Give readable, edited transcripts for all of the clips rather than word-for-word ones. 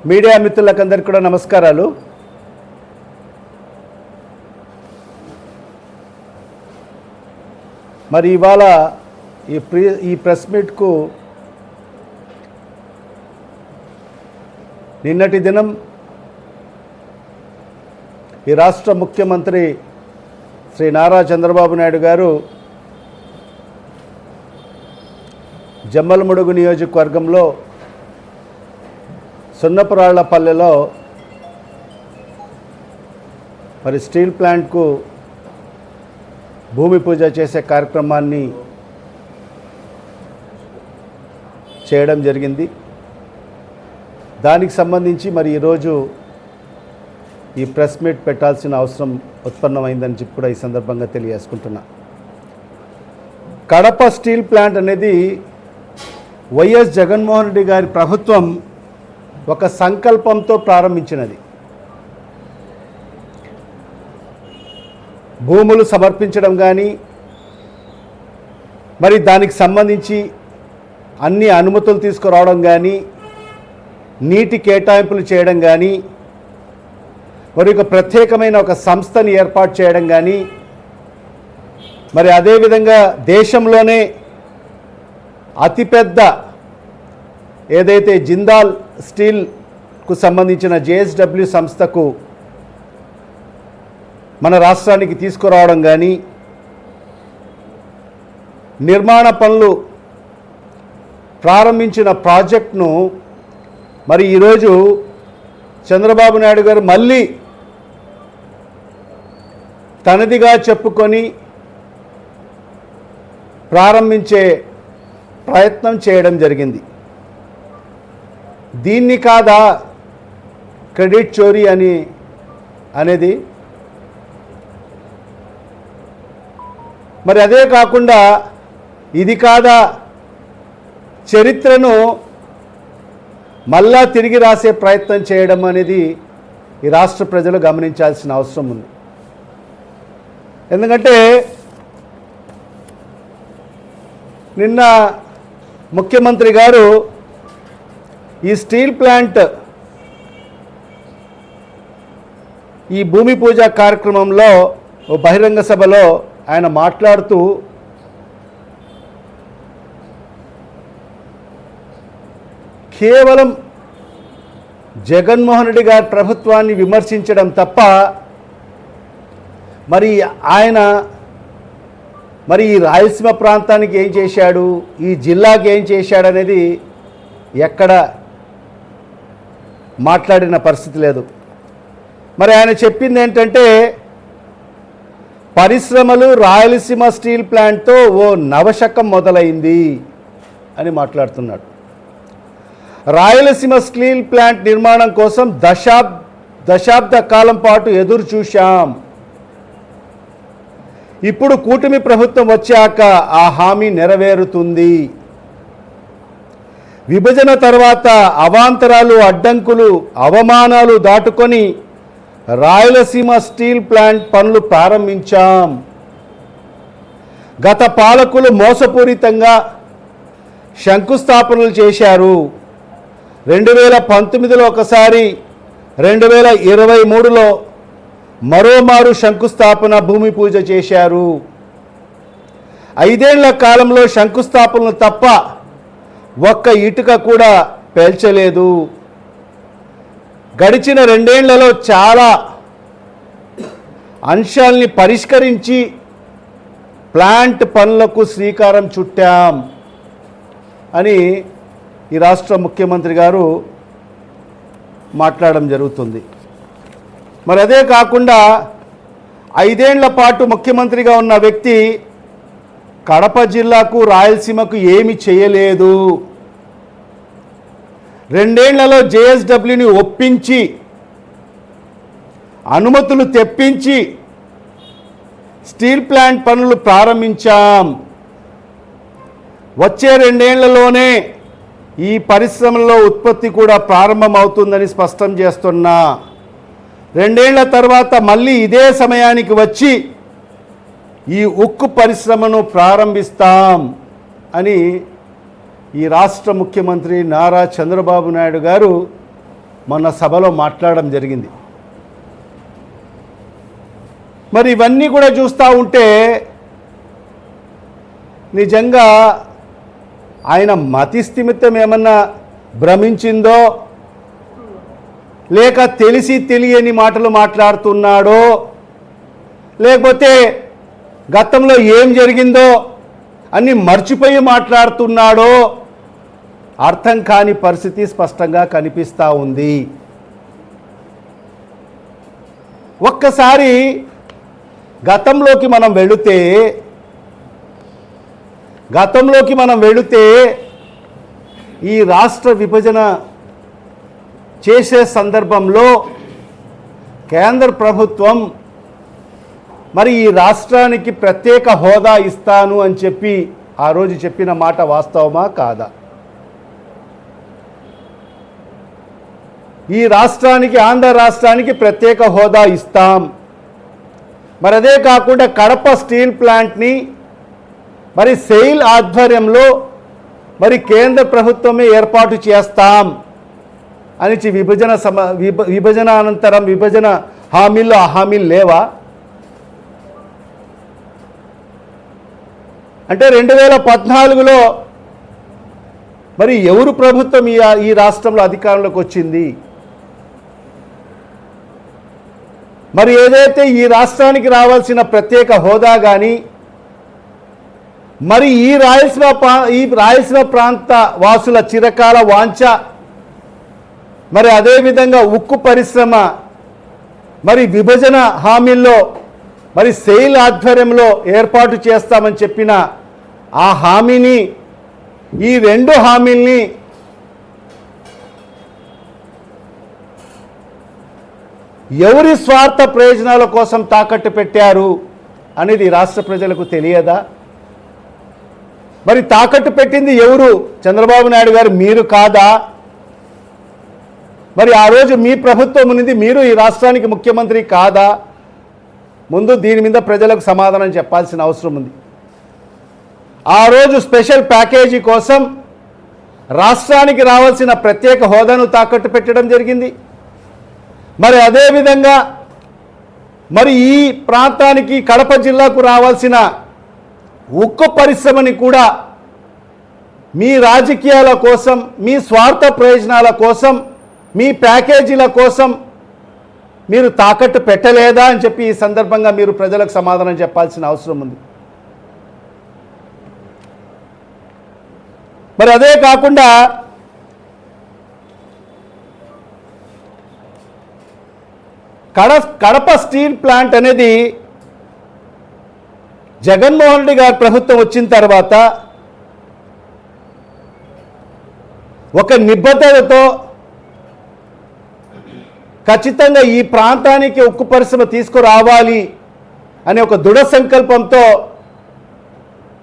Media మిత్రులకందరికీ కూడా నమస్కారాలు. మరి ఇవాళ ఈ ప్రెస్ మీట్కు నిన్నటి దినం ఈ రాష్ట్ర ముఖ్యమంత్రి శ్రీ నారా చంద్రబాబు నాయుడు గారు జమ్మలమడుగు నియోజకవర్గంలో సున్నపురాళ్లపల్లెలో మరి స్టీల్ ప్లాంట్కు భూమి పూజ చేసే కార్యక్రమాన్ని చేయడం జరిగింది. దానికి సంబంధించి మరి ఈరోజు ఈ ప్రెస్ మీట్ పెట్టాల్సిన అవసరం ఉత్పన్నమైందని చెప్పి కూడా ఈ సందర్భంగా తెలియజేసుకుంటున్నా. కడప స్టీల్ ప్లాంట్ అనేది వైఎస్ జగన్మోహన్ రెడ్డి గారి ప్రభుత్వం ఒక సంకల్పంతో ప్రారంభించినది. భూములు సమర్పించడం కానీ, మరి దానికి సంబంధించి అన్ని అనుమతులు తీసుకురావడం కానీ, నీటి కేటాయింపులు చేయడం కానీ, మరి ఒక ప్రత్యేకమైన ఒక సంస్థని ఏర్పాటు చేయడం కానీ, మరి అదేవిధంగా దేశంలోనే అతిపెద్ద ఏదైతే జిందాల్ స్టీల్కు సంబంధించిన JSW సంస్థకు మన రాష్ట్రానికి తీసుకురావడం కానీ, నిర్మాణ పనులు ప్రారంభించిన ప్రాజెక్టును మరి ఈరోజు చంద్రబాబు నాయుడు గారు మళ్ళీ తనదిగా చెప్పుకొని ప్రారంభించే ప్రయత్నం చేయడం జరిగింది. దీన్ని కాదా క్రెడిట్ చోరీ అనేది? మరి అదే కాకుండా ఇది కాదా చరిత్రను మళ్ళా తిరిగి రాసే ప్రయత్నం చేయడం అనేది ఈ రాష్ట్ర ప్రజలు గమనించాల్సిన అవసరం ఉంది. ఎందుకంటే నిన్న ముఖ్యమంత్రి గారు ఈ స్టీల్ ప్లాంట్ ఈ భూమి పూజ కార్యక్రమంలో ఓ బహిరంగ సభలో ఆయన మాట్లాడుతూ కేవలం జగన్మోహన్ రెడ్డి గారి ప్రభుత్వాన్ని విమర్శించడం తప్ప మరి ఆయన మరి ఈ రాయలసీమ ప్రాంతానికి ఏం చేశాడు, ఈ జిల్లాకి ఏం చేశాడు అనేది ఎక్కడ మాట్లాడిన పరిస్థితి లేదు. మరి ఆయన చెప్పింది ఏంటంటే పరిశ్రమలు రాయలసీమ స్టీల్ ప్లాంట్తో ఓ నవశకం మొదలైంది అని మాట్లాడుతున్నాడు. రాయలసీమ స్టీల్ ప్లాంట్ నిర్మాణం కోసం దశాబ్ద కాలం పాటు ఎదురు చూశాం. ఇప్పుడు కూటమి ప్రభుత్వం వచ్చాక ఆ హామీ నెరవేరుతుంది. విభజన తర్వాత అవాంతరాలు, అడ్డంకులు, అవమానాలు దాటుకొని రాయలసీమ స్టీల్ ప్లాంట్ పనులు ప్రారంభించాం. గత పాలకులు మోసపూరితంగా శంకుస్థాపనలు చేశారు. 2019లో ఒకసారి, 2023లో మరోమారు శంకుస్థాపన, భూమి పూజ చేశారు. 5 ఏళ్ల కాలంలో శంకుస్థాపనలు తప్ప ఒక్క ఇటుక కూడా పేల్చలేదు. గడిచిన 2 ఏళ్లలో చాలా అంశాల్ని పరిష్కరించి ప్లాంట్ పనులకు శ్రీకారం చుట్టాం అని ఈ రాష్ట్ర ముఖ్యమంత్రి గారు మాట్లాడడం జరుగుతుంది. మరి అదే కాకుండా 5 ఏళ్ల పాటు ముఖ్యమంత్రిగా ఉన్న వ్యక్తి కడప జిల్లాకు, రాయలసీమకు ఏమి చేయలేదు. 2 ఏళ్లలో JSWని ఒప్పించి, అనుమతులు తెప్పించి స్టీల్ ప్లాంట్ పనులు ప్రారంభించాం. వచ్చే 2 ఏళ్లలోనే ఈ పరిశ్రమలో ఉత్పత్తి కూడా ప్రారంభమవుతుందని స్పష్టం చేస్తున్నా. 2 ఏళ్ల తర్వాత మళ్ళీ ఇదే సమయానికి వచ్చి ఈ ఉక్కు పరిశ్రమను ప్రారంభిస్తాం అని ఈ రాష్ట్ర ముఖ్యమంత్రి నారా చంద్రబాబు నాయుడు గారు మొన్న సభలో మాట్లాడడం జరిగింది. మరి ఇవన్నీ కూడా చూస్తూ ఉంటే నిజంగా ఆయన మతి స్థిమితం ఏమన్నా భ్రమించిందో లేక తెలిసి తెలియని మాటలు మాట్లాడుతున్నాడో లేకపోతే గతంలో ఏం జరిగిందో అన్ని మర్చిపోయి మాట్లాడుతున్నాడో అర్థం కాని పరిస్థితి స్పష్టంగా కనిపిస్తూ ఉంది. ఒక్కసారి గతంలోకి మనం వెళితే ఈ రాష్ట్ర విభజన చేసే సందర్భంలో కేంద్ర ప్రభుత్వం మరి ఈ రాష్ట్రానికి ప్రత్యేక హోదా ఇస్తాను అని చెప్పి ఆ రోజు చెప్పిన మాట వాస్తవమా కాదా? ఈ రాష్ట్రానికి, ఆంధ్ర రాష్ట్రానికి ప్రత్యేక హోదా ఇస్తాం, మరి అదే కాకుండా కడప స్టీల్ ప్లాంట్ని మరి సెయిల్ ఆధ్వర్యంలో మరి కేంద్ర ప్రభుత్వమే ఏర్పాటు చేస్తాం అని విభజన అనంతరం విభజన హామీల్లో ఆ హామీలు లేవా? అంటే 2014లో మరి ఎవరు ప్రభుత్వం ఈ రాష్ట్రంలో అధికారంలోకి వచ్చింది? మరి ఏదైతే ఈ రాష్ట్రానికి రావాల్సిన ప్రత్యేక హోదా కానీ మరి ఈ రాయలసీమ ప్రాంత వాసుల చిరకాల వాంఛ, మరి అదేవిధంగా ఉక్కు పరిశ్రమ మరి విభజన హామీల్లో మరి సెయిల్ ఆధ్వర్యంలో ఏర్పాటు చేస్తామని చెప్పిన ఆ హామీని, ఈ రెండు హామీల్ని ఎవరి స్వార్థ ప్రయోజనాల కోసం తాకట్టు పెట్టారు అనేది రాష్ట్ర ప్రజలకు తెలియదా? మరి తాకట్టు పెట్టింది ఎవరు? చంద్రబాబు నాయుడు గారు మీరు కాదా? మరి ఆ రోజు మీ ప్రభుత్వం ఉన్నది, మీరు ఈ రాష్ట్రానికి ముఖ్యమంత్రి కాదా? ముందు దీని మీద ప్రజలకు సమాధానం చెప్పాల్సిన అవసరం ఉంది. ఆ రోజు స్పెషల్ ప్యాకేజీ కోసం రాష్ట్రానికి రావాల్సిన ప్రత్యేక హోదాను తాకట్టు పెట్టడం జరిగింది. మరి అదేవిధంగా మరి ఈ ప్రాంతానికి, కడప జిల్లాకు రావాల్సిన ఉక్కు పరిశ్రమని కూడా మీ రాజకీయాల కోసం, మీ స్వార్థ ప్రయోజనాల కోసం, మీ ప్యాకేజీల కోసం మీరు తాకట్టు పెట్టలేదా అని చెప్పి ఈ సందర్భంగా మీరు ప్రజలకు సమాధానం చెప్పాల్సిన అవసరం ఉంది. మరి అదే కాకుండా కడప స్టీల్ ప్లాంట్ అనేది జగన్మోహన్ రెడ్డి గారి ప్రభుత్వం వచ్చిన తర్వాత ఒక నిబద్ధతతో ఖచ్చితంగా ఈ ప్రాంతానికి ఉక్కు పరిశ్రమ తీసుకురావాలి అనే ఒక దృఢ సంకల్పంతో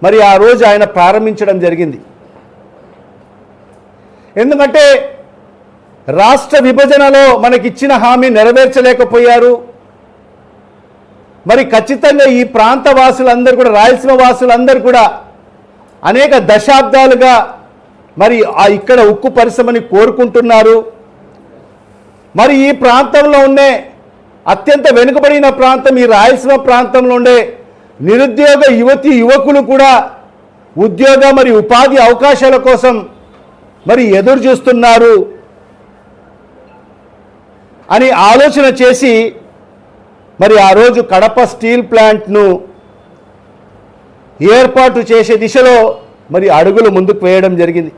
మరి ఆ రోజు ఆయన ప్రారంభించడం జరిగింది. ఎందుకంటే రాష్ట్ర విభజనలో మనకిచ్చిన హామీ నెరవేర్చలేకపోయారు. మరి ఖచ్చితంగా ఈ ప్రాంత వాసులందరూ కూడా, రాయలసీమ వాసులందరూ కూడా అనేక దశాబ్దాలుగా మరి ఇక్కడ ఉక్కు పరిశ్రమని కోరుకుంటున్నారు. మరి ఈ ప్రాంతంలో ఉండే అత్యంత వెనుకబడిన ప్రాంతం ఈ రాయలసీమ ప్రాంతంలో ఉండే నిరుద్యోగ యువకులు కూడా ఉద్యోగ మరి ఉపాధి అవకాశాల కోసం మరి ఎదురు చూస్తున్నారు అని ఆలోచన చేసి మరి ఆ రోజు కడప స్టీల్ ప్లాంట్ను ఏర్పాటు చేసే దిశలో మరి అడుగులు ముందుకు వేయడం జరిగింది.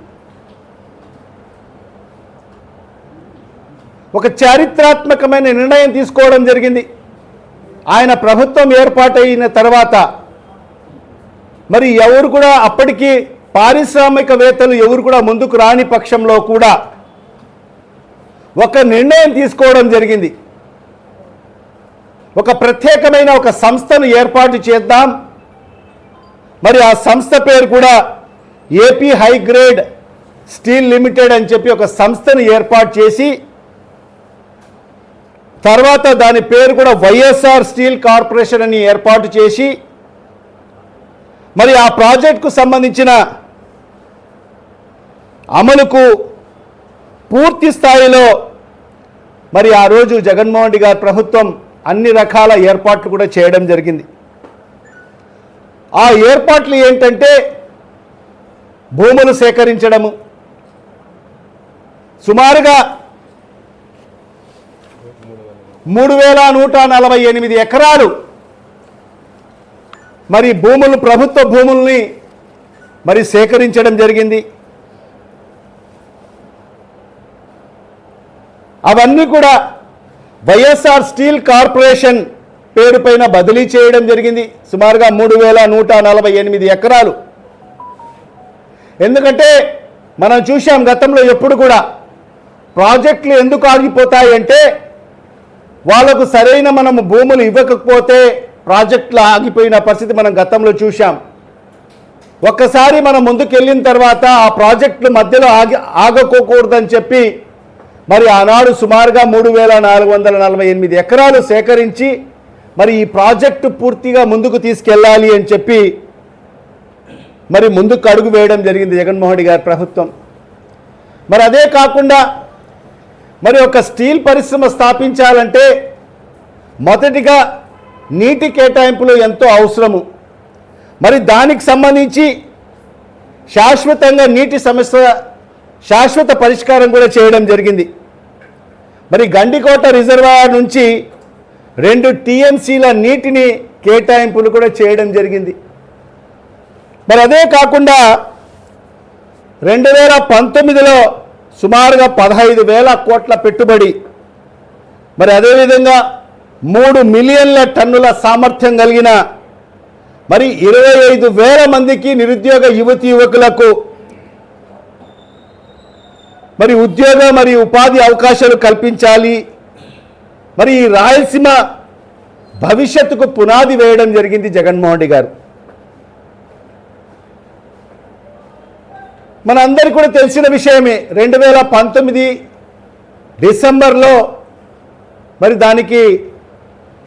ఒక చారిత్రాత్మకమైన నిర్ణయం తీసుకోవడం జరిగింది. ఆయన ప్రభుత్వం ఏర్పాటైన తర్వాత మరి ఎవరు కూడా అప్పటికి పారిశ్రామికవేత్తలు ఎవరు కూడా ముందుకు రాని పక్షంలో కూడా ఒక నిర్ణయం తీసుకోవడం జరిగింది. ఒక ప్రత్యేకమైన ఒక సంస్థను ఏర్పాటు చేద్దాం. మరి ఆ సంస్థ పేరు కూడా AP high grade steel limited అని చెప్పి ఒక సంస్థను ఏర్పాటు చేసి తర్వాత దాని పేరు కూడా వైఎస్ఆర్ స్టీల్ కార్పొరేషన్ అని ఏర్పాటు చేసి మరి ఆ ప్రాజెక్టుకు సంబంధించిన అమలుకు పూర్తి స్థాయిలో మరి ఆ రోజు జగన్మోహన్ రెడ్డి గారి ప్రభుత్వం అన్ని రకాల ఏర్పాట్లు కూడా చేయడం జరిగింది. ఆ ఏర్పాట్లు ఏంటంటే భూములు సేకరించడము, సుమారుగా 3148 ఎకరాలు మరి భూములు, ప్రభుత్వ భూముల్ని మరి సేకరించడం జరిగింది. అవన్నీ కూడా వైఎస్ఆర్ స్టీల్ కార్పొరేషన్ పేరుపైన బదిలీ చేయడం జరిగింది. సుమారుగా 3148 ఎకరాలు. ఎందుకంటే మనం చూసాం గతంలో ఎప్పుడు కూడా ప్రాజెక్టులు ఎందుకు ఆగిపోతాయి అంటే వాళ్ళకు సరైన మనము భూములు ఇవ్వకపోతే ప్రాజెక్టులు ఆగిపోయిన పరిస్థితి మనం గతంలో చూసాం. ఒక్కసారి మనం ముందుకు వెళ్ళిన తర్వాత ఆ ప్రాజెక్టులు మధ్యలో ఆగకోకూడదని చెప్పి మరి ఆనాడు సుమారుగా 3448 ఎకరాలు సేకరించి మరి ఈ ప్రాజెక్టు పూర్తిగా ముందుకు తీసుకెళ్ళాలి అని చెప్పి మరి ముందుకు అడుగు వేయడం జరిగింది జగన్మోహన్ రెడ్డి గారి ప్రభుత్వం. మరి అదే కాకుండా మరి ఒక స్టీల్ పరిశ్రమ స్థాపించాలంటే మొదటిగా నీటి కేటాయింపులు ఎంతో అవసరము. మరి దానికి సంబంధించి శాశ్వతంగా నీటి సమస్య శాశ్వత పరిష్కారం కూడా చేయడం జరిగింది. మరి గండికోట రిజర్వాయర్ నుంచి 2 టీఎంసీల నీటిని కేటాయింపులు కూడా చేయడం జరిగింది. మరి అదే కాకుండా 2019లో సుమారుగా 15,000 కోట్ల పెట్టుబడి, మరి అదేవిధంగా 3 మిలియన్ల టన్నుల సామర్థ్యం కలిగిన మరి 25,000 మందికి నిరుద్యోగ యువకులకు మరి ఉద్యోగ మరియు ఉపాధి అవకాశాలు కల్పించాలి. మరి ఈ రాయలసీమ భవిష్యత్తుకు పునాది వేయడం జరిగింది జగన్మోహన్ రెడ్డి గారు. మనందరికీ కూడా తెలిసిన విషయమే, 2019 డిసెంబర్లో మరి దానికి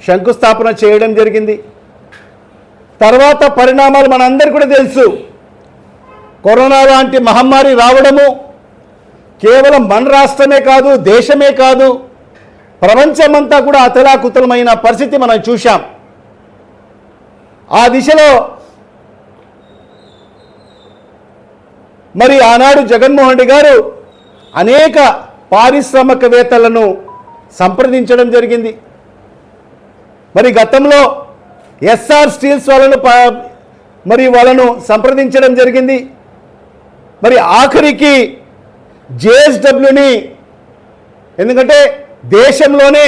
శంకుస్థాపన చేయడం జరిగింది. తర్వాత పరిణామాలు మనందరికీ కూడా తెలుసు. కరోనా లాంటి మహమ్మారి రావడము కేవలం మన రాష్ట్రమే కాదు, దేశమే కాదు, ప్రపంచమంతా కూడా అతలాకుతలమైన పరిస్థితి మనం చూశాం. ఆ దిశలో మరి ఆనాడు జగన్మోహన్ రెడ్డి గారు అనేక పారిశ్రామికవేత్తలను సంప్రదించడం జరిగింది. మరి గతంలో ఎస్ఆర్ స్టీల్స్ వాళ్ళను సంప్రదించడం జరిగింది. మరి ఆఖరికి జేఎస్డబ్ల్యూని, ఎందుకంటే దేశంలోనే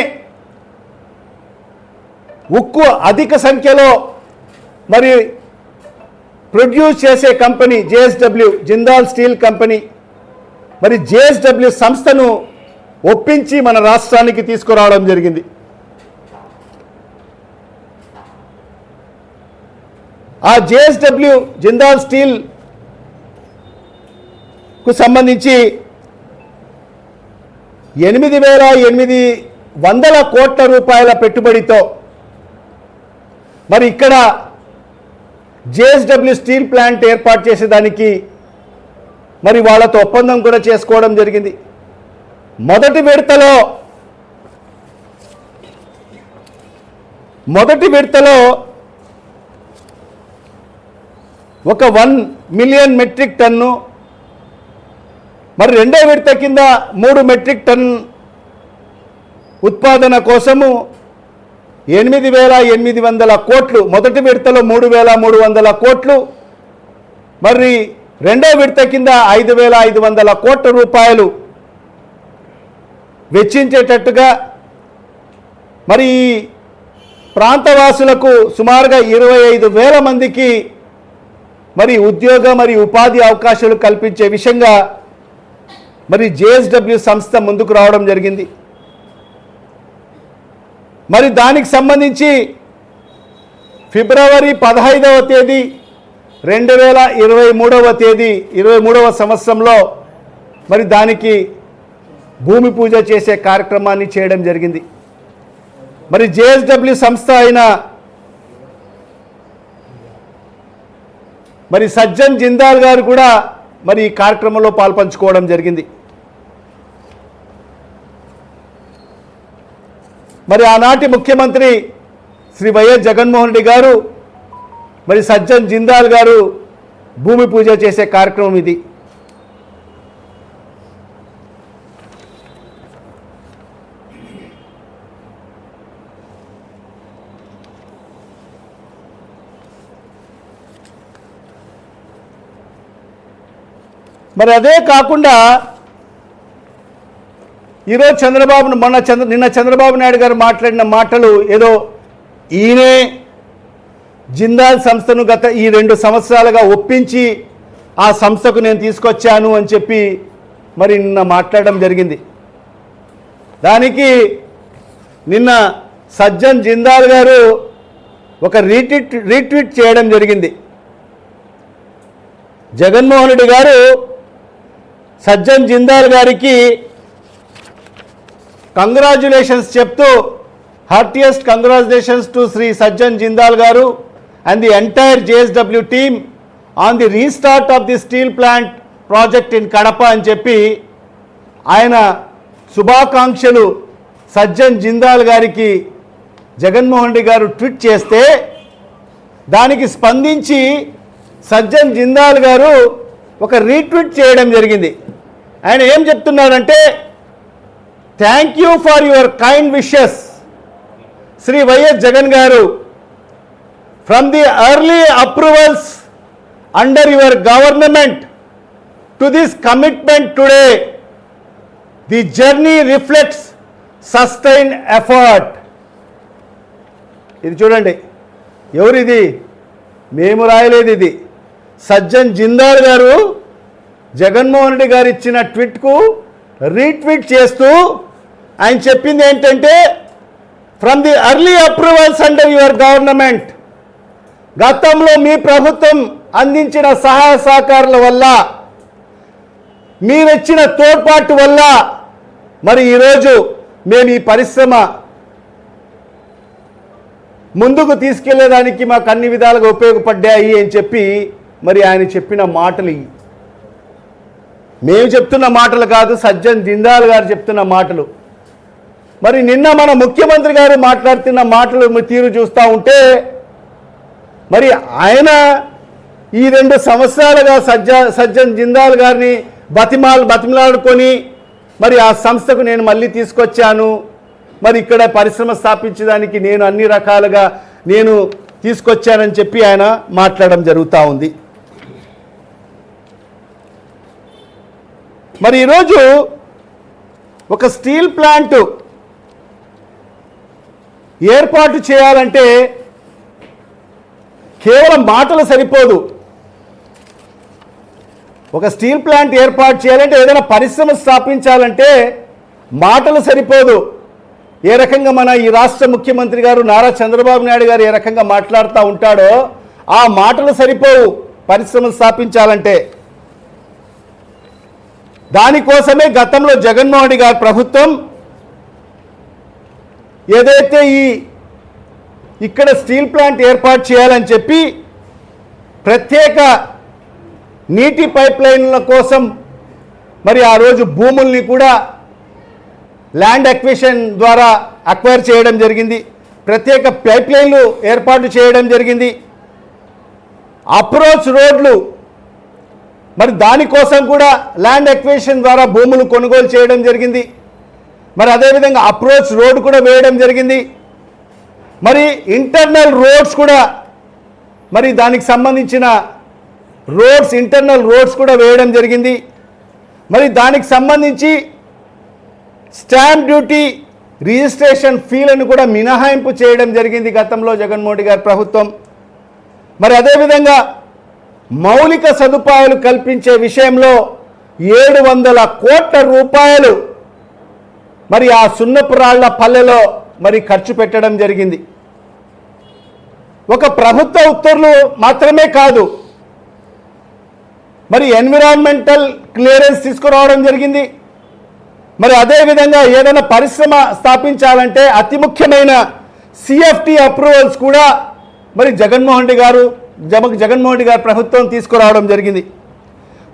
ఉక్కు అధిక సంఖ్యలో మరి ప్రొడ్యూస్ చేసే company JSW, Jindal steel company, మరి జేఎస్డబ్ల్యూ సంస్థను ఒప్పించి మన రాష్ట్రానికి తీసుకురావడం జరిగింది. ఆ జేఎస్డబ్ల్యూ జిందాల్ స్టీల్కు సంబంధించి 8,800 కోట్ల రూపాయల పెట్టుబడితో మరి ఇక్కడ జేఎస్డబ్ల్యూ స్టీల్ ప్లాంట్ ఏర్పాటు చేసేదానికి మరి వాళ్ళతో ఒప్పందం కూడా చేసుకోవడం జరిగింది. మొదటి విడతలో ఒక 1 మిలియన్ మెట్రిక్ టన్ను, మరి రెండో విడత కింద 3 మెట్రిక్ టన్ ఉత్పాదన కోసము 8,800 కోట్లు, మొదటి విడతలో 3,300 కోట్లు, మరి రెండో విడత కింద 5,500 కోట్ల రూపాయలు వెచ్చించేటట్టుగా మరి ఈ ప్రాంతవాసులకు సుమారుగా 25,000 మందికి మరి ఉద్యోగ మరియు ఉపాధి అవకాశాలు కల్పించే విషయంగా మరి జేఎస్డబ్ల్యూ సంస్థ ముందుకు రావడం జరిగింది. మరి దానికి సంబంధించి ఫిబ్రవరి 15వ తేదీ 2023వ సంవత్సరంలో మరి దానికి భూమి పూజ చేసే కార్యక్రమాన్ని చేయడం జరిగింది. మరి జేఎస్డబ్ల్యూ సంస్థ అయిన మరి సజ్జన్ జిందాల్ గారు కూడా మరి ఈ కార్యక్రమంలో పాల్పంచుకోవడం జరిగింది. మరి ఆనాటి ముఖ్యమంత్రి శ్రీ వైఎస్ జగన్మోహన్ రెడ్డి గారు మరి సజ్జన్ జిందాల్ గారు భూమి పూజ చేసే కార్యక్రమం ఇది. మరి అదే కాకుండా ఈరోజు నిన్న చంద్రబాబు నాయుడు గారు మాట్లాడిన మాటలు ఏదో ఈయనే జిందాల్ సంస్థను గత ఈ 2 సంవత్సరాలుగా ఒప్పించి ఆ సంస్థకు నేను తీసుకొచ్చాను అని చెప్పి మరి నిన్న మాట్లాడడం జరిగింది. దానికి నిన్న సజ్జన్ జిందాల్ గారు ఒక రీట్వీట్ చేయడం జరిగింది. జగన్మోహన్ రెడ్డి గారు సజ్జన్ జిందాల్ గారికి కంగ్రాచ్యులేషన్స్ చెప్తూ heartiest congratulations to Shri Sajjan Jindal గారు and the entire JSW team on the restart of the steel plant project in Kadapa అని చెప్పి ఆయన శుభాకాంక్షలు సజ్జన్ జిందాల్ గారికి జగన్మోహన్ రెడ్డి గారు ట్వీట్ చేస్తే దానికి స్పందించి సజ్జన్ జిందాల్ గారు ఒక రీట్వీట్ చేయడం జరిగింది. ఆయన ఏం చెప్తున్నారంటే, thank you for your kind wishes Shri YS Jagan గారు. From the early approvals under your government to this commitment today the journey reflects sustain effort. ఇది చూడండి, ఎవరిది? మేము రాయలేదు, ఇది సజ్జన్ జిందాల్ గారు జగన్మోహన్ రెడ్డి గారు ఇచ్చిన ట్వీట్కు రీట్వీట్ చేస్తూ ఆయన చెప్పింది ఏంటంటే, from the early approvals under your government, గతంలో మీ ప్రభుత్వం అందించిన సహాయ సహకారాల వల్ల, మీరిచ్చిన తోడ్పాటు వల్ల మరి ఈరోజు మేము ఈ పరిశ్రమ ముందుకు తీసుకెళ్లేదానికి మాకు అన్ని విధాలుగా ఉపయోగపడ్డాయి అని చెప్పి మరి ఆయన చెప్పిన మాటలు. మేము చెప్తున్న మాటలు కాదు, సజ్జన్ జిందాల్ గారు చెప్తున్న మాటలు. మరి నిన్న మన ముఖ్యమంత్రి గారు మాట్లాడుతున్న మాటలు తీరు చూస్తూ ఉంటే మరి ఆయన ఈ 2 సంవత్సరాలుగా సజ్జన్ జిందాల్ గారిని బతిమలాడుకొని మరి ఆ సంస్థకు నేను మళ్ళీ తీసుకొచ్చాను, మరి ఇక్కడ పరిశ్రమ స్థాపించడానికి నేను అన్ని రకాలుగా నేను తీసుకొచ్చానని చెప్పి ఆయన మాట్లాడడం జరుగుతూ ఉంది. మరి ఈరోజు ఒక స్టీల్ ప్లాంట్ ఏర్పాటు చేయాలంటే కేవలం మాటలు సరిపోదు. ఒక స్టీల్ ప్లాంట్ ఏర్పాటు చేయాలంటే, ఏదైనా పరిశ్రమ స్థాపించాలంటే మాటలు సరిపోదు. ఏ రకంగా మన ఈ రాష్ట్ర ముఖ్యమంత్రి గారు నారా చంద్రబాబు నాయుడు గారు ఏ రకంగా మాట్లాడుతూ ఉంటాడో ఆ మాటలు సరిపోవు పరిశ్రమ స్థాపించాలంటే. దానికోసమే గతంలో జగన్మోహన్ రెడ్డి గారి ప్రభుత్వం ఏదైతే ఇక్కడ స్టీల్ ప్లాంట్ ఏర్పాటు చేయాలని చెప్పి ప్రత్యేక నీటి పైప్ లైన్ల కోసం మరి ఆ రోజు భూముల్ని కూడా ల్యాండ్ అక్విజిషన్ ద్వారా అక్వైర్ చేయడం జరిగింది. ప్రత్యేక పైప్ లైన్లు ఏర్పాటు చేయడం జరిగింది. అప్రోచ్ రోడ్లు మరి దానికోసం కూడా ల్యాండ్ అక్విజిషన్ ద్వారా భూములు కొనుగోలు చేయడం జరిగింది. మరి అదేవిధంగా అప్రోచ్ రోడ్ కూడా వేయడం జరిగింది. మరి ఇంటర్నల్ రోడ్స్ కూడా మరి దానికి సంబంధించిన ఇంటర్నల్ రోడ్స్ కూడా వేయడం జరిగింది. మరి దానికి సంబంధించి స్టాంప్ డ్యూటీ రిజిస్ట్రేషన్ ఫీలను కూడా మినహాయింపు చేయడం జరిగింది గతంలో జగన్మోహన్ రెడ్డి గారి ప్రభుత్వం. మరి అదేవిధంగా మౌలిక సదుపాయాలు కల్పించే విషయంలో 700 కోట్ల రూపాయలు మరి ఆ సున్నపురాళ్ల పల్లెలో మరి ఖర్చు పెట్టడం జరిగింది. ఒక ప్రభుత్వ ఉత్తర్వులు మాత్రమే కాదు, మరి ఎన్విరాన్మెంటల్ క్లియరెన్స్ తీసుకురావడం జరిగింది. మరి అదేవిధంగా ఏదైనా పరిశ్రమ స్థాపించాలంటే అతి ముఖ్యమైన CFT అప్రూవల్స్ కూడా మరి జగన్మోహన్ రెడ్డి గారి ప్రభుత్వం తీసుకురావడం జరిగింది.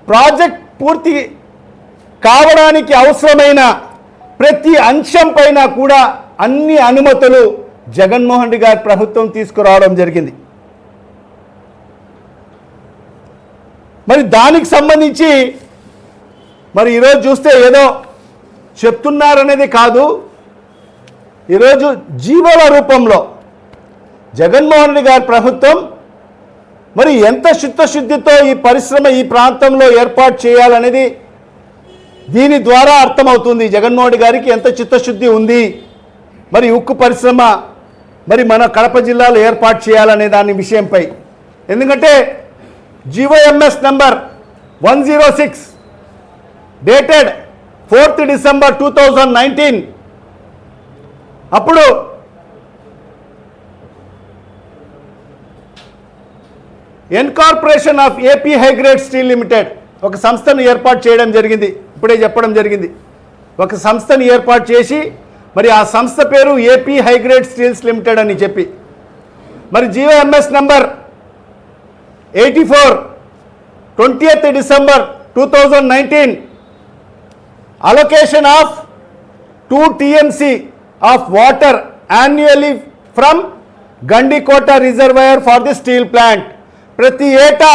ప్రాజెక్ట్ పూర్తి కావడానికి అవసరమైన ప్రతి అంశం పైన కూడా అన్ని అనుమతులు జగన్మోహన్ రెడ్డి గారి ప్రభుత్వం తీసుకురావడం జరిగింది. మరి దానికి సంబంధించి మరి ఈరోజు చూస్తే ఏదో చెప్తున్నారనేది కాదు, ఈరోజు జీవోల రూపంలో జగన్మోహన్ రెడ్డి గారి ప్రభుత్వం మరి ఎంత చిత్తశుద్ధితో ఈ పరిశ్రమ ఈ ప్రాంతంలో ఏర్పాటు చేయాలనేది దీని ద్వారా అర్థమవుతుంది. జగన్మోహన్ రెడ్డి గారికి ఎంత చిత్తశుద్ధి ఉంది, మరి ఉక్కు పరిశ్రమ మరి మన కడప జిల్లాలో ఏర్పాటు చేయాలనే దాని విషయంపై. ఎందుకంటే GOMS number 106 dated 4th December 2019 అప్పుడు incorporation of AP high grade steel limited ఒక సంస్థను ఏర్పాటు చేయడం జరిగింది. ఇప్పుడే చెప్పడం జరిగింది, ఒక సంస్థను ఏర్పాటు చేసి మరి ఆ సంస్థ పేరు ఏపీ హైగ్రేడ్ స్టీల్స్ లిమిటెడ్ అని చెప్పి, మరి GOMS number 84 20th December 2019 allocation of 2 TMC of water annually from Gandikota reservoir for the steel plant. ప్రతి ఏటా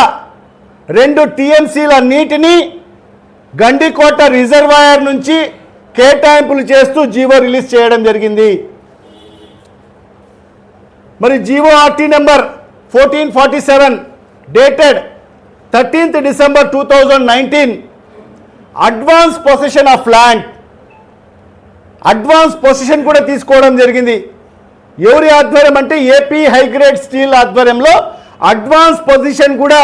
2 TMCల నీటిని గండికోట రిజర్వాయర్ నుంచి కేటాయింపులు చేస్తూ జీవో రిలీజ్ చేయడం జరిగింది. మరి GORT number 1447 dated 13th December 2019 advance position of land, advance position కూడా తీసుకోవడం జరిగింది. ఎవరి ఆధ్వర్యం అంటే ఏపీ హైగ్రేడ్ స్టీల్ ఆధ్వర్యంలో అడ్వాన్స్ పొజిషన్ కూడా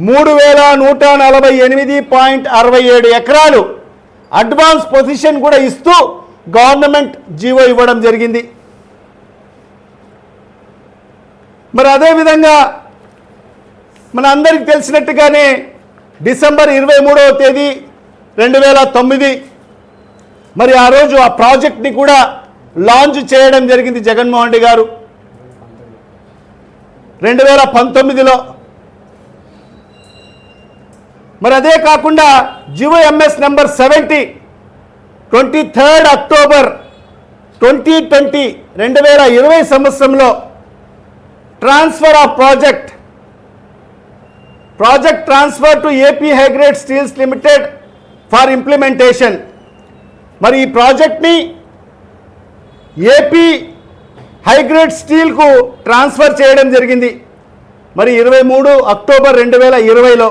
3148.67 ఎకరాలు అడ్వాన్స్ పొజిషన్ కూడా ఇస్తూ గవర్నమెంట్ జీవో ఇవ్వడం జరిగింది. మరి అదేవిధంగా మన అందరికి తెలిసినట్టుగానే డిసెంబర్ 23వ తేదీ 2009 మరి ఆ రోజు ఆ ప్రాజెక్ట్ని కూడా లాంచ్ చేయడం జరిగింది జగన్మోహన్ రెడ్డి గారు 2019లో. మరి అదే కాకుండా GOMS నెంబర్ 70 23rd October 2020 2020 సంవత్సరంలో transfer of project transfer to AP high grade steels limited for implementation. మరి ఈ ప్రాజెక్ట్ని ఏపీ హైగ్రేడ్ స్టీల్కు ట్రాన్స్ఫర్ చేయడం జరిగింది మరి 23 అక్టోబర్ 2020లో.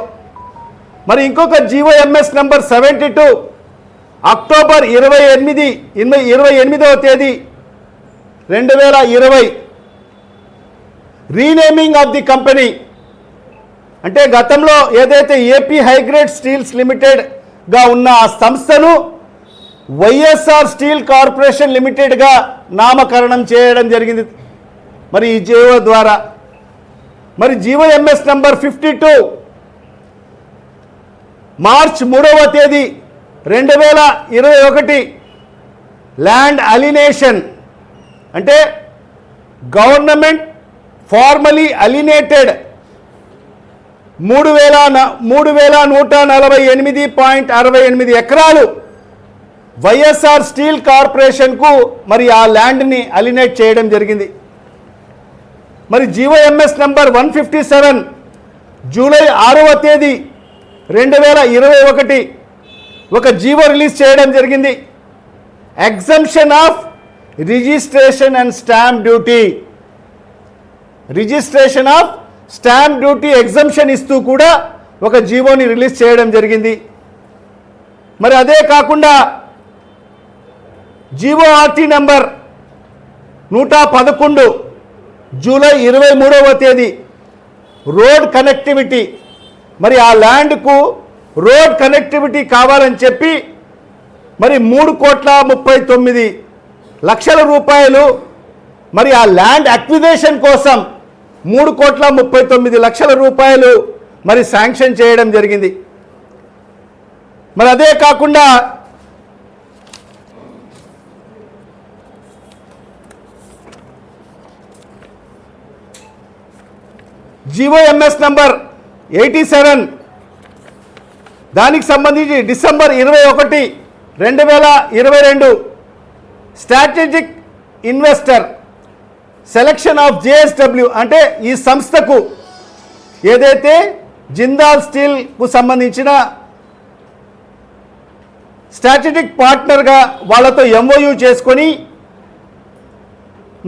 మరి ఇంకొక GOMS నెంబర్ 72 అక్టోబర్ 28వ తేదీ 2020 రీనేమింగ్ ఆఫ్ ది కంపెనీ. అంటే గతంలో ఏదైతే ఏపీ హైగ్రేడ్ స్టీల్స్ లిమిటెడ్గా ఉన్న ఆ సంస్థను వైఎస్ఆర్ స్టీల్ కార్పొరేషన్ లిమిటెడ్గా నామకరణం చేయడం జరిగింది మరి ఈ జీవో ద్వారా. మరి GOMS నెంబర్ 52 మార్చ్ 3వ తేదీ 2021 ల్యాండ్ అలినేషన్, అంటే గవర్నమెంట్ ఫార్మలీ అలినేటెడ్ 3148.68 ఎకరాలు వైఎస్ఆర్ స్టీల్ కార్పొరేషన్కు మరి ఆ ల్యాండ్ని అలినేట్ చేయడం జరిగింది. మరి GOMS నెంబర్ 157 జూలై 6వ తేదీ 2021 ఒక జీవో రిలీజ్ చేయడం జరిగింది. Exemption of registration and stamp duty, registration of stamp duty exemption ఇస్తూ కూడా ఒక జీవోని రిలీజ్ చేయడం జరిగింది. మరి అదే కాకుండా GORT నెంబర్ 111 జూలై 23వ తేదీ రోడ్ కనెక్టివిటీ, మరి ఆ ల్యాండ్కు రోడ్ కనెక్టివిటీ కావాలని చెప్పి మరి 3,39,00,000 రూపాయలు మరి ఆ ల్యాండ్ అక్విజిషన్ కోసం 3,39,00,000 రూపాయలు మరి శాంక్షన్ చేయడం జరిగింది. మరి అదే కాకుండా GOMS నంబర్ 87 దానికి సంబంధించి December 21, 2022 strategic investor selection of JSW అంటే ఈ సంస్థకు ఏదైతే జిందాల్ స్టీల్కు సంబంధించిన స్ట్రాటజిక్ పార్ట్నర్గా వాళ్ళతో ఎంఓయూ చేసుకొని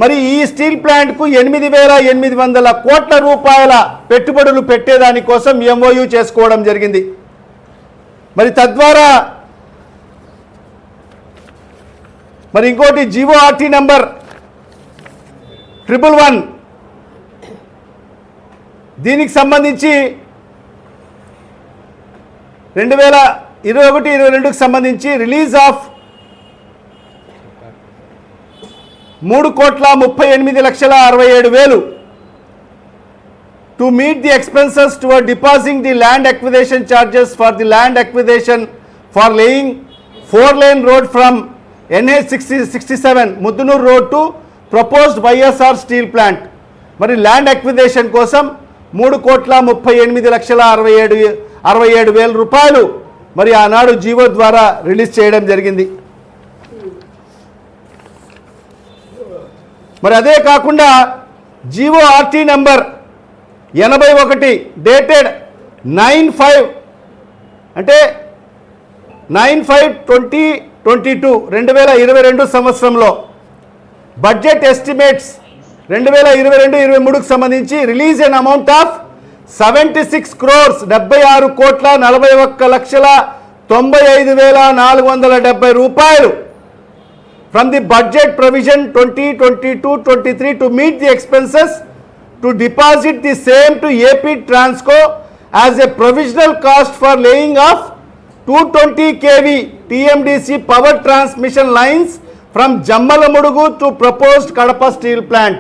మరి ఈ స్టీల్ ప్లాంట్కు 8,800 కోట్ల రూపాయల పెట్టుబడులు పెట్టేదానికోసం ఎంఓయూ చేసుకోవడం జరిగింది. మరి తద్వారా మరి ఇంకోటి జీవోఆర్టీ నంబర్ 111 దీనికి సంబంధించి 2021-22కి సంబంధించి release of 3,38,67,000 to meet the expenses toward depositing the land acquisition charges for the land acquisition for laying 4-lane road from NH 67 Mudunur road to proposed YSR steel plant. మరి land acquisition కోసం 3,38,67,000 రూపాయలు మరి ఆనాడు GO ద్వారా release చేయడం జరిగింది. మరి అదే కాకుండా జీవోఆర్టీ నంబర్ 81 డేటెడ్ 9/5 అంటే 9/5/2022 2022 సంవత్సరంలో బడ్జెట్ ఎస్టిమేట్స్ 2022-23కు సంబంధించి release an amount of 76 crores 76,41,95,470 రూపాయలు from the budget provision 2022-23 to meet the expenses to deposit the same to AP Transco as a provisional cost for laying of 220 kV TMDC power transmission lines from Jammalamudugu to proposed Kadapa steel plant.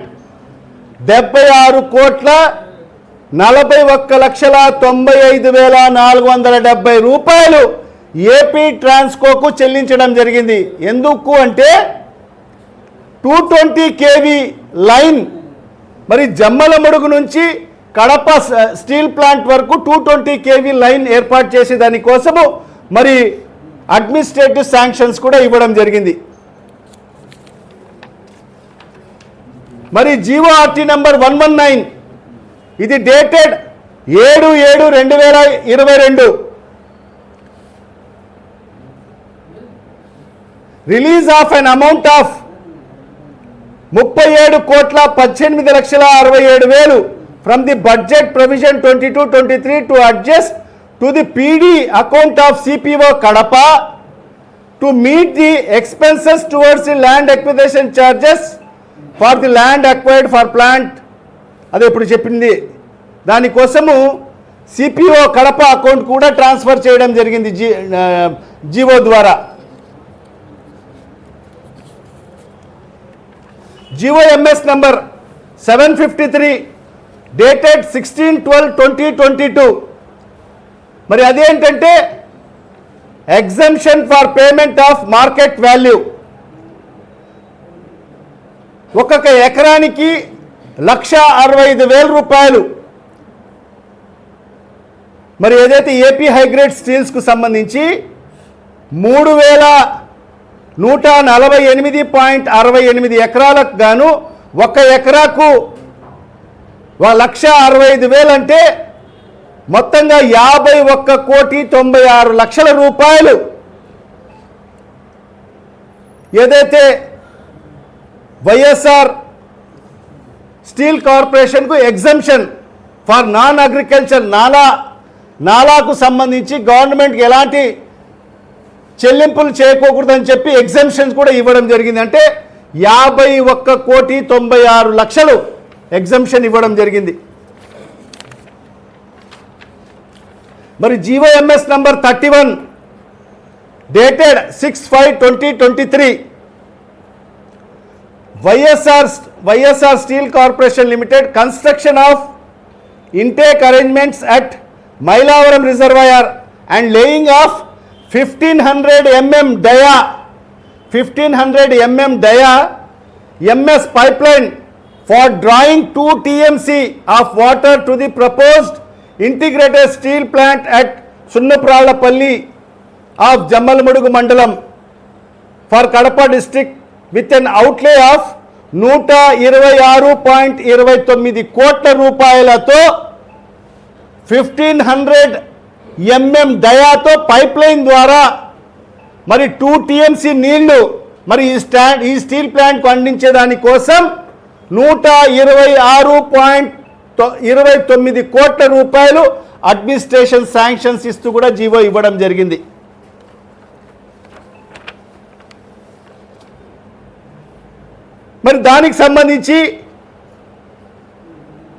76,41,95,470 రూపాయలు AP ట్రాన్స్కోకు చెల్లించడం జరిగింది. ఎందుకు అంటే 220 kV line మరి జమ్మలమడుగు నుంచి Kadapa steel plant వరకు 220 kV line ఏర్పాటు చేసే దానికోసము మరి అడ్మినిస్ట్రేటివ్ శాంక్షన్స్ కూడా ఇవ్వడం జరిగింది. మరి జీవోఆర్టీ నంబర్ 119 ఇది dated 7/7/2022 release of an amount of 37,18,67,000 from the budget provision 22-23 to adjust to the PD account of CPO Kadapa to meet the expenses towards the land acquisition charges for the land acquired for plant. అదే ఇప్పుడు చెప్పింది దానికోసము CPO Kadapa account కూడా transfer చేయడం జరిగింది GO ద్వారా. GOMS number 753 dated 16/12/2022 మరి అదేంటంటే exemption for payment of market value. ఒక్కొక్క ఎకరానికి 1,65,000 రూపాయలు మరి ఏదైతే ఏపీ హైగ్రేడ్ స్టీల్స్కు సంబంధించి 3,148.68 ఎకరాలకు గాను ఒక ఎకరాకు 1,65,000 అంటే మొత్తంగా 51,96,00,000 రూపాయలు ఏదైతే వైఎస్ఆర్ స్టీల్ కార్పొరేషన్కు ఎగ్జంప్షన్ ఫర్ నాన్ అగ్రికల్చర్ నాలాకు సంబంధించి గవర్నమెంట్కి ఎలాంటి చెల్లింపులు చేయకూడదని చెప్పి ఎగ్జంప్షన్స్ కూడా ఇవ్వడం జరిగింది. అంటే 51,96,00,000 ఎగ్జంప్షన్ ఇవ్వడం జరిగింది. మరి GOMS number 31 dated 6/5/2023 YSR steel corporation limited construction of intake arrangements at Mylavaram reservoir and laying of 1500 mm dia MS pipeline for drawing 2 TMC of water to the proposed integrated steel plant at Sunnapralapalli of Jammalamudugu Mandalam for Kadapa district with an outlay of 126.29 కోట్ల రూపాయలతో 1500 mm డయాతో pipe line ద్వారా మరి 2 TMC నీళ్లు మరి ఈ steel ప్లాంట్కు అందించేదాని కోసం 126.29 కోట్ల రూపాయలు అడ్మినిస్ట్రేషన్ శాంక్షన్స్ ఇస్తూ కూడా జీవో ఇవ్వడం జరిగింది. మరి దానికి సంబంధించి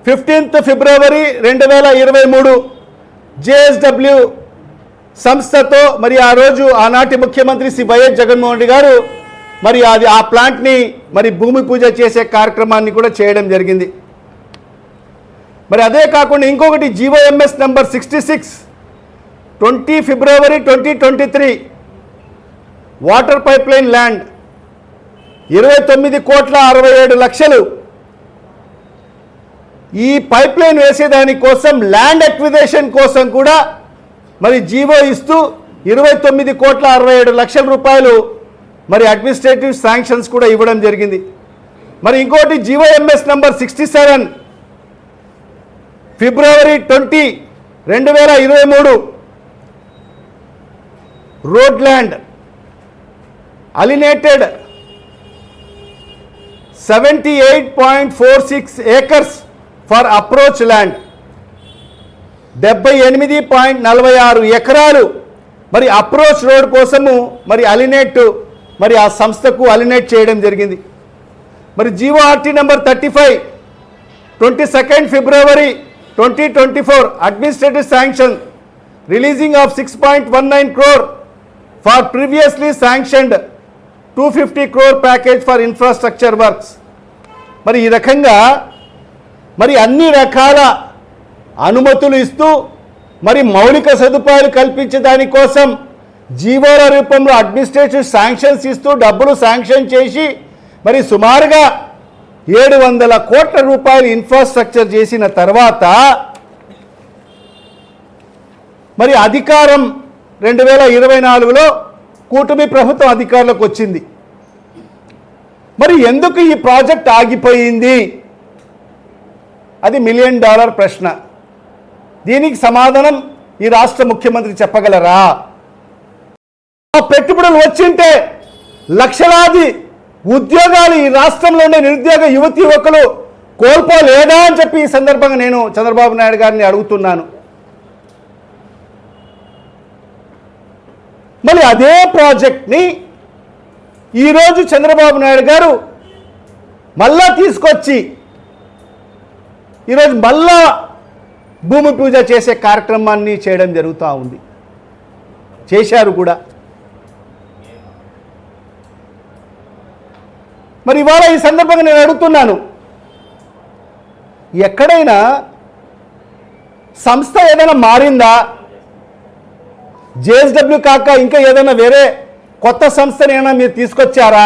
15 ఫిబ్రవరి 2023 JSW సంస్థతో మరి ఆ రోజు ఆనాటి ముఖ్యమంత్రి శ్రీ వైఎస్ జగన్మోహన్ రెడ్డి గారు మరి ఆ ప్లాంట్ని మరి భూమి పూజ చేసే కార్యక్రమాన్ని కూడా చేయడం జరిగింది. మరి అదే కాకుండా ఇంకొకటి GOMS నంబర్ 66 20 ఫిబ్రవరి 2023 వాటర్ పైప్ లైన్ ల్యాండ్ 29,67,00,000 ఈ పైప్ లైన్ వేసేదాని కోసం ల్యాండ్ అక్విజిషన్ కోసం కూడా మరి జీవో ఇస్తూ 29,67,00,000 రూపాయలు మరి అడ్మినిస్ట్రేటివ్ శాంక్షన్స్ కూడా ఇవ్వడం జరిగింది. మరి ఇంకోటి GOMS నంబర్ 67 ఫిబ్రవరి 20, 2023 road land alienated 78.46 acres for approach land 78.46 ఎకరాలు మరి అప్రోచ్ రోడ్ కోసము మరి అలినేట్ మరి ఆ సంస్థకు అలినేట్ చేయడం జరిగింది. మరి GORT number 35 22 February 2024 administrative sanction releasing of 6.19 crore for previously sanctioned 250 crore package for infrastructure works. మరి ఈ రకంగా మరి అన్ని రకాల అనుమతులు ఇస్తూ మరి మౌలిక సదుపాయాలు కల్పించే దానికోసం జీవోల రూపంలో అడ్మినిస్ట్రేటివ్ శాంక్షన్స్ ఇస్తూ డబ్బులు శాంక్షన్ చేసి మరి సుమారుగా 700 కోట్ల రూపాయలు ఇన్ఫ్రాస్ట్రక్చర్ చేసిన తర్వాత మరి అధికారం 2024లో కూటమి ప్రభుత్వం అధికారంలోకి వచ్చింది. మరి ఎందుకు ఈ ప్రాజెక్ట్ ఆగిపోయింది? అది $1 మిలియన్ ప్రశ్న. దీనికి సమాధానం ఈ రాష్ట్ర ముఖ్యమంత్రి చెప్పగలరా? ఆ పెట్టుబడులు వచ్చింటే లక్షలాది ఉద్యోగాలు ఈ రాష్ట్రంలో ఉండే నిరుద్యోగ యువతి యువకులు కోల్పోలేదా అని చెప్పి ఈ సందర్భంగా నేను చంద్రబాబు నాయుడు గారిని అడుగుతున్నాను. మరి అదే ప్రాజెక్ట్ని ఈరోజు చంద్రబాబు నాయుడు గారు మళ్ళా తీసుకొచ్చి ఈరోజు మళ్ళా భూమి పూజ చేసే కార్యక్రమాన్ని చేయడం జరుగుతూ ఉంది. చేశారు కూడా. మరి ఇవాళ ఈ సందర్భంగా నేను అడుగుతున్నాను, ఎక్కడైనా సంస్థ ఏదైనా మారిందా? JSW కాక ఇంకా ఏదైనా వేరే కొత్త సంస్థని ఏమైనా మీరు తీసుకొచ్చారా?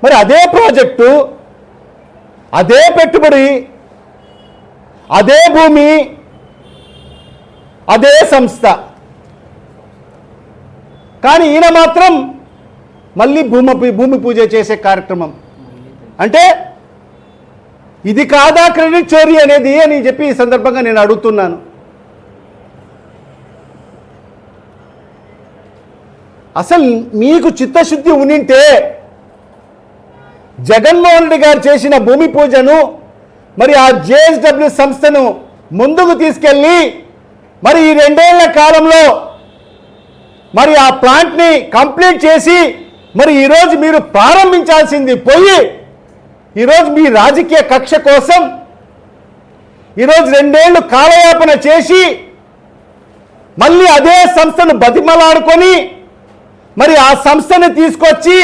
మరి అదే ప్రాజెక్టు, అదే పెట్టుబడి, అదే భూమి, అదే సంస్థ. కానీ ఈయన మాత్రం మళ్ళీ భూమి పూజ చేసే కార్యక్రమం. అంటే ఇది కాదా క్రెడిట్ చోరీ అనేది అని చెప్పి ఈ సందర్భంగా నేను అడుగుతున్నాను. అసలు మీకు చిత్తశుద్ధి ఉనింటే జగన్మోహన్ రెడ్డి గారు చేసిన భూమి పూజను మరి ఆ JSW సంస్థను ముందుకు తీసుకెళ్ళి మరి ఈ 2 ఏళ్ల కాలంలో మరి ఆ ప్లాంట్ని కంప్లీట్ చేసి మరి ఈరోజు మీరు ప్రారంభించాల్సింది పోయి ఈరోజు మీ రాజకీయ కక్ష కోసం ఈరోజు 2 ఏళ్ళు కాలయాపన చేసి మళ్ళీ అదే సంస్థను బతిమలాడుకొని మరి ఆ సంస్థను తీసుకొచ్చి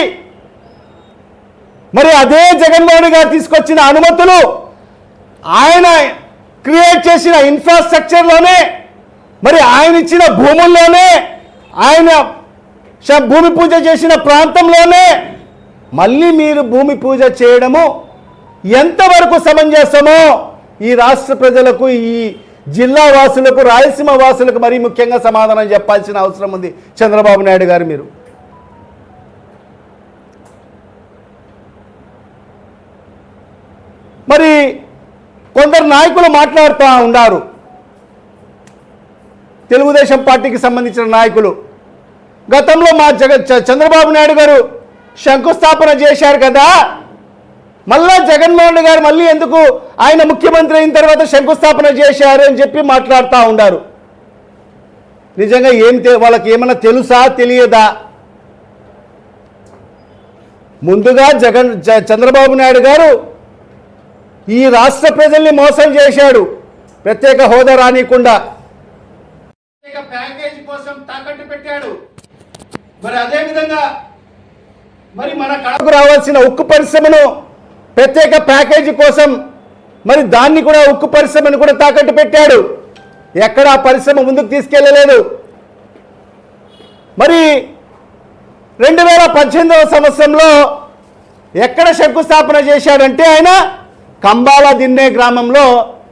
మరి అదే జగన్మోహన్ గారు తీసుకొచ్చిన అనుమతులు ఆయన క్రియేట్ చేసిన ఇన్ఫ్రాస్ట్రక్చర్లోనే మరి ఆయన ఇచ్చిన భూముల్లోనే ఆయన భూమి పూజ చేసిన ప్రాంతంలోనే మళ్ళీ మీరు భూమి పూజ చేయడము ఎంతవరకు సమంజసమో ఈ రాష్ట్ర ప్రజలకు, ఈ జిల్లా వాసులకు, రాయలసీమ వాసులకు మరీ ముఖ్యంగా సమాధానం చెప్పాల్సిన అవసరం ఉంది చంద్రబాబు నాయుడు గారు. మీరు మరి కొందరు నాయకులు మాట్లాడుతూ ఉన్నారు, తెలుగుదేశం పార్టీకి సంబంధించిన నాయకులు. గతంలో మా చంద్రబాబు నాయుడు గారు శంకుస్థాపన చేశారు కదా, మళ్ళా జగన్మోహన్ రెడ్డి గారు మళ్ళీ ఎందుకు ఆయన ముఖ్యమంత్రి అయిన తర్వాత శంకుస్థాపన చేశారు అని చెప్పి మాట్లాడుతూ ఉన్నారు. నిజంగా వాళ్ళకి ఏమన్నా తెలుసా తెలియదా? ముందుగా చంద్రబాబు నాయుడు గారు ఈ రాష్ట్ర ప్రజల్ని మోసం చేశాడు, ప్రత్యేక హోదా రానియకుండా ప్యాకేజీ కోసం తాకట్టు పెట్టాడు. మరి అదేవిధంగా మరి మన కడపకు రావాల్సిన ఉక్కు పరిశ్రమను ప్రత్యేక ప్యాకేజీ కోసం మరి దాన్ని కూడా ఉక్కు పరిశ్రమను కూడా తాకట్టు పెట్టాడు. ఎక్కడ ఆ పరిశ్రమ ముందుకు తీసుకెళ్ళలేదు. మరి 2018వ సంవత్సరంలో ఎక్కడ శంకుస్థాపన చేశాడంటే ఆయన కంబాల దిన్నే గ్రామంలో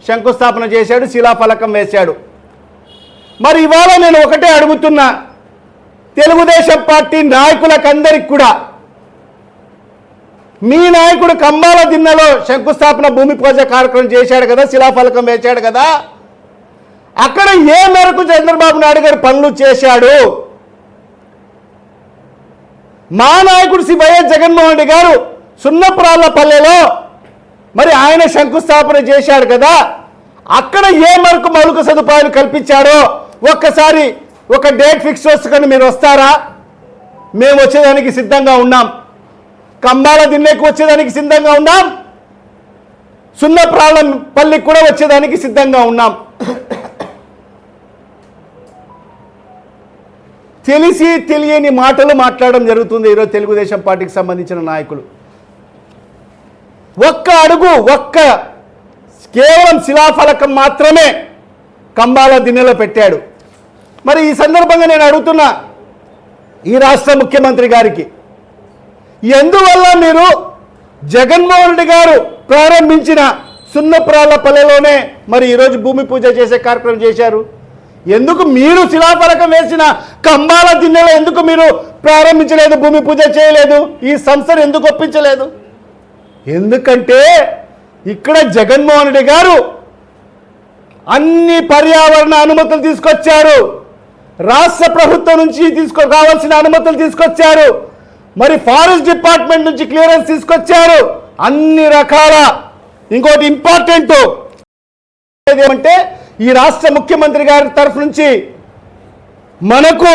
శంకుస్థాపన చేశాడు, శిలాఫలకం వేశాడు. మరి ఇవాళ నేను ఒకటే అడుగుతున్నా, తెలుగుదేశం పార్టీ నాయకులకందరికి కూడా, మీ నాయకుడు కంబాల దిన్నెలో శంకుస్థాపన భూమి పూజ కార్యక్రమం చేశాడు కదా, శిలాఫలకం వేశాడు కదా, అక్కడ ఏ మేరకు చంద్రబాబు నాయుడు గారు పనులు చేశాడు? మా నాయకుడు శ్రీ వైఎస్ జగన్మోహన్ రెడ్డి గారు సున్నపురాళ్ళపల్లెలో మరి ఆయన శంకుస్థాపన చేశాడు కదా, అక్కడ ఏ మేరకు మౌలిక సదుపాయాలు కల్పించాడో ఒక్కసారి ఒక డేట్ ఫిక్స్ చేసుకొని మీరు వస్తారా? మేము వచ్చేదానికి సిద్ధంగా ఉన్నాం. కంబాల దిన్నెకు వచ్చేదానికి సిద్ధంగా ఉన్నాం, సున్నపురాళ్ళపల్లికి కూడా వచ్చేదానికి సిద్ధంగా ఉన్నాం. తెలిసి తెలియని మాటలు మాట్లాడడం జరుగుతుంది ఈరోజు తెలుగుదేశం పార్టీకి సంబంధించిన నాయకులు. ఒక్క అడుగు, కేవలం శిలాఫలకం మాత్రమే కంబాల దిన్నెలో పెట్టాడు. మరి ఈ సందర్భంగా నేను అడుగుతున్నా ఈ రాష్ట్ర ముఖ్యమంత్రి గారికి, ఎందువల్ల మీరు జగన్మోహన్ రెడ్డి గారు ప్రారంభించిన సున్నపురాళ్ళపల్లెలోనే మరి ఈరోజు భూమి పూజ చేసే కార్యక్రమం చేశారు? ఎందుకు మీరు శిలాఫలకం వేసిన కంబాల దిన్నెలో ఎందుకు మీరు ప్రారంభించలేదు, భూమి పూజ చేయలేదు? ఈ సంస్థను ఎందుకు ఒప్పించలేదు? ఎందుకంటే ఇక్కడ జగన్మోహన్ రెడ్డి గారు అన్ని పర్యావరణ అనుమతులు తీసుకొచ్చారు, రాష్ట్ర ప్రభుత్వం నుంచి కావాల్సిన అనుమతులు తీసుకొచ్చారు, మరి ఫారెస్ట్ డిపార్ట్మెంట్ నుంచి క్లియరెన్స్ తీసుకొచ్చారు, అన్ని రకాల. ఇంకోటి ఇంపార్టెంట్ ఏమంటే ఈ రాష్ట్ర ముఖ్యమంత్రి గారి తరఫు నుంచి మనకు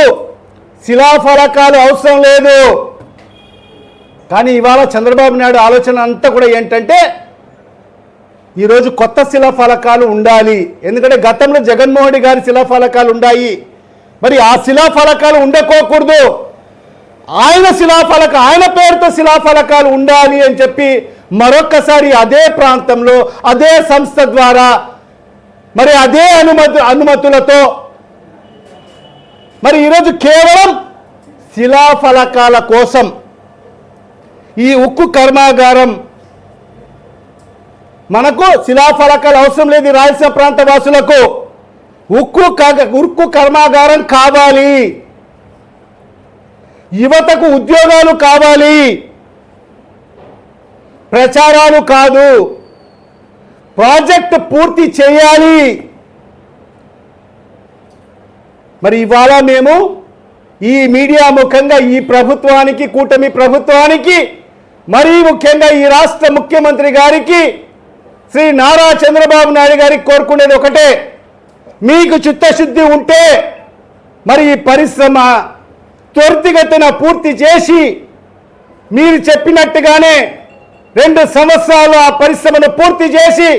శిలాఫలకాలు అవసరం లేదు. కానీ ఇవాళ చంద్రబాబు నాయుడు ఆలోచన అంతా కూడా ఏంటంటే ఈరోజు కొత్త శిలాఫలకాలు ఉండాలి. ఎందుకంటే గతంలో జగన్మోహన్ రెడ్డి గారి శిలాఫలకాలు ఉన్నాయి, మరి ఆ శిలాఫలకాలు ఉండకోకూడదు, ఆయన పేరుతో శిలాఫలకాలు ఉండాలి అని చెప్పి మరొక్కసారి అదే ప్రాంతంలో అదే సంస్థ ద్వారా మరి అదే అనుమతులతో మరి ఈరోజు కేవలం శిలాఫలకాల కోసం ఈ ఉక్కు కర్మాగారం, మనకు శిలాఫలకాలు అవసరం లేదు, రాయలసీమ ప్రాంత వాసులకు ఉక్కు కర్మాగారం కావాలి, యువతకు ఉద్యోగాలు కావాలి, ప్రచారాలు కాదు, ప్రాజెక్ట్ పూర్తి చేయాలి. మరి ఇవాళ మేము ఈ మీడియా ముఖంగా ఈ ప్రభుత్వానికి, కూటమి ప్రభుత్వానికి, మరీ ముఖ్యంగా ఈ రాష్ట్ర ముఖ్యమంత్రి గారికి, శ్రీ నారా చంద్రబాబు నాయుడు గారికి కోరుకునేది ఒకటే, మీకు చిత్తశుద్ధి ఉంటే మరి ఈ పరిశ్రమ త్వరితగతిన పూర్తి చేసి మీరు చెప్పినట్టుగానే 2 సంవత్సరాలు ఆ పరిశ్రమను పూర్తి చేసి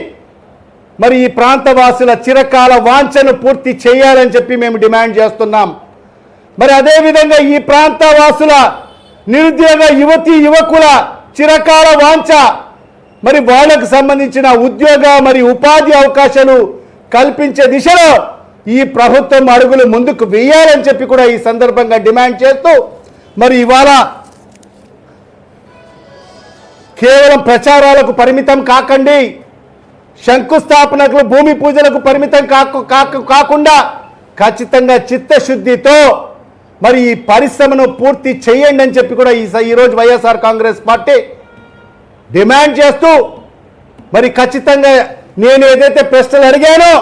మరి ఈ ప్రాంతవాసుల చిరకాల వాంఛను పూర్తి చేయాలని చెప్పి మేము డిమాండ్ చేస్తున్నాం. మరి అదేవిధంగా ఈ ప్రాంతవాసుల నిరుద్యోగ యువకుల చిరకాల వాంఛ, మరి వాళ్ళకు సంబంధించిన ఉద్యోగ మరి ఉపాధి అవకాశాలు కల్పించే దిశలో ఈ ప్రభుత్వం అడుగులు ముందుకు వేయాలని చెప్పి కూడా ఈ సందర్భంగా డిమాండ్ చేస్తూ, మరి ఇవాళ కేవలం ప్రచారాలకు పరిమితం కాకండి, శంకుస్థాపనకు భూమి పూజలకు పరిమితం కాకుండా ఖచ్చితంగా చిత్తశుద్ధితో మరి ఈ పరిశ్రమను పూర్తి చేయండి అని చెప్పి కూడా ఈరోజు వైఎస్ఆర్ కాంగ్రెస్ పార్టీ డిమాండ్ చేస్తూ మరి ఖచ్చితంగా నేను ఏదైతే ప్రశ్నలు అడిగానో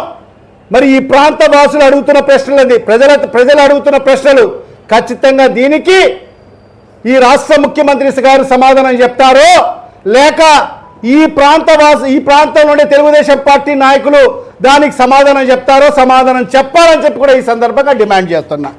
మరి ఈ ప్రాంత వాసులు అడుగుతున్న ప్రశ్నలు ప్రజలు అడుగుతున్న ప్రశ్నలు ఖచ్చితంగా దీనికి ఈ రాష్ట్ర ముఖ్యమంత్రి గారు సమాధానం చెప్తారో లేక ఈ ప్రాంతంలో ఉండే తెలుగుదేశం పార్టీ నాయకులు దానికి సమాధానం చెప్తారో సమాధానం చెప్పాలని చెప్పి కూడా ఈ సందర్భంగా డిమాండ్ చేస్తున్నా.